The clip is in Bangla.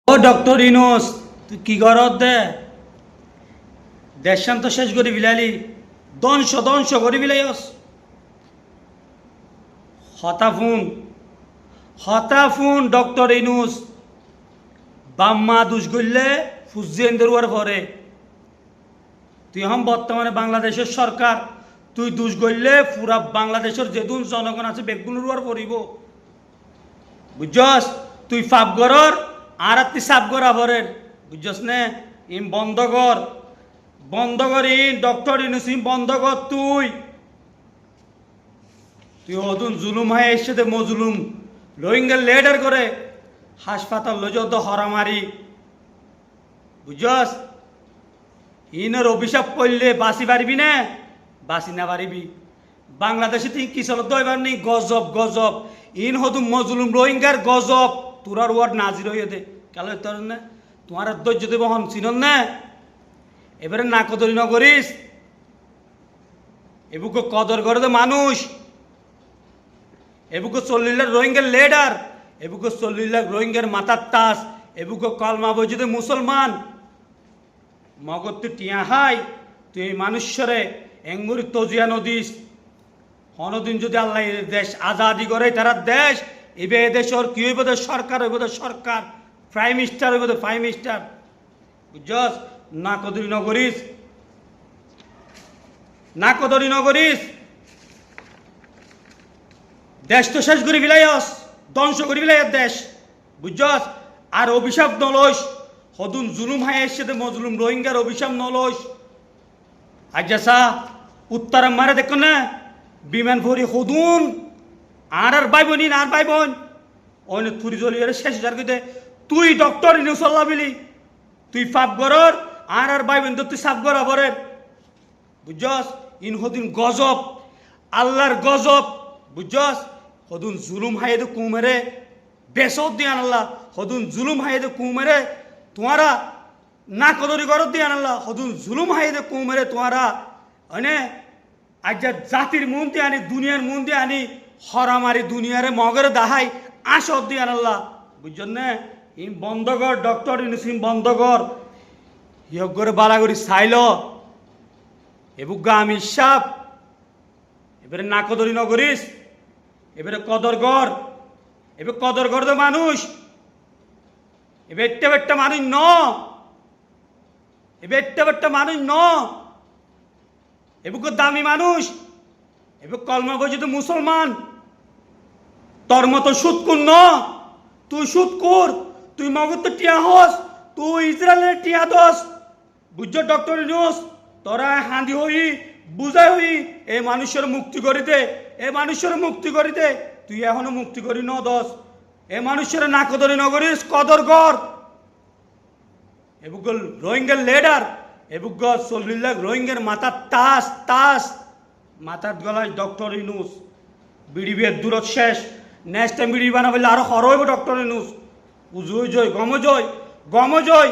ও ডক্টর ইনোস, তুই কি করত দে? দেশান্ত শেষ করে বিলালি, ধ্বংস ধ্বংস করে বিলাইস। হতাফুন হতাফুন ডক্টর ইনুস বাম্মা দুষ করলে ফুজিয়েন্দের পরে তুই হম বর্তমানে বাংলাদেশের সরকার, তুই দুষ করলে পুরা বাংলাদেশের যেদুন জনগণ আছে বেগুনের পড়িব, বুঝছস? তুই ফাপ গরর আর তুই সাপ গড়া ভরের, বুঝছস নে? ইম বন্ধ কর, বন্ধ কর। ইন ডক্টর ইনুস ইম বন্ধ কর। তুই অদুন জুলুম হয় এর সাথে মজলুম রোহিঙ্গা লেডার করে হাসপাতাল লজত হরামারি, বুঝছস? ইনের অভিশাপ পড়লে বাঁচি পারবি না, বাঁচি না পারিবি। বাংলাদেশে তুই কি চলত এবার নেই, গজব গজব। ইন হদুম মজলুম রোহিঙ্গার গজব তোরার ওয়ার্ড নাজির হয়ে দে কেন তোর না তোমার ধৈর্য দেব হন চিনন না। এবারে না কদরি নগরিস, এবুকে কদর করে দে মানুষ, এবুকে 40 লাখ রোহিঙ্গার লেডার, এবুকে 40 লাখ রোহিঙ্গার মাথার তাস, এবুকে কলমা বইতে মুসলমান মগর তুই টিয়া হাই। তুই এই মানুষরে এঙ্গুরি তজিয়া নদীস হনদিন যদি আল্লাহ দেশ আজাদি করে তারা দেশ এবে এদেশর কি হইব? সরকার হইব, সরকার প্রাইম মিনিস্টার হইব, প্রাইম মিনিস্টার, বুঝছস? না কদরি নগরিস, না কদরি নগরিস। দেশ তো শেষ করে বিলাইস, ধ্বংস করে বিলাইস দেশ, বুঝছস? আর অভিশাপ নলস হদুন জুলুম হায় এসে মজলুম রোহিঙ্গার অভিশাপ নলস। আজ্জাসা উত্তরা মারে দেখ না বিমান ভরি হদুন আর ভাই বোন আর ভাই বোন অনেক থুরি জলিয়ে শেষ যার কইতে তুই ডক্টর ইনুসল্লাহ বিলি তুই ফাপ গরর আর ভাই বোন তুই সাপ গড়া ভরে, বুঝছস? ইন হদিন গজব, আল্লাহর গজব, বুঝছস? হদুন জুলুম হাইদে কুমেরে বেসত দিয়ান আল্লাহ, হদুন জুলুম হাইদে কুমেরে তোমারা না কদরি করত দিয়ান আল্লাহ, হদুন জুলুম হাইদে কুমেরে তোমারা মানে আজ জাতির মন দিয়ে আনি দুনিয়ার মন দিয়ে আনি হরামারি দুনিয়ারে মগরে দাহাই আসত দিয়ান আল্লাহ, বুঝছেন না? ইম বন্ধ কর ডক্টর ইনুসিম বন্ধ কর। ইয়ক করে বালাগরি চাইল এবুগা আমি সাপ এবারে না কদরি নগরিস, এবারে কদর কর, এবার কদর কর তো মানুষ, এবার একটা বেটটা মানুষ ন, এবার একটা বেটটা মানুষ ন, এবার দামি মানুষ, এবার কলমা বইছে তো মুসলমান, তোর মতো সুদ কর ন, তুই সুদ কর, তুই মগর তো টিয়া হস, তুই ইসরায়েলের টিয়া দোস, বুঝছ ডক্টর ইউনুস? তোরা হাঁদি হই বুঝাই হই এ মানুষের মুক্তি করি দে, এ মানুষের মুক্তি করি দে। তুই এখনো মুক্তি করি ন দোস, এ মানুষের না কদরি নগরিস, কদর কর। এবুগল রোহিঙ্গার লেডার, এবুগ 40 লাখ রোহিঙ্গার মাথার তাস তাস মাথার গলায় ডক্টর ইনুস বিডিবির দূরত শেষ। নেক্সট টাইম বিডি বানাবলে আরো হর হইব ডক্টর ইনুস। উজুই জয় গমজয় গমজয়।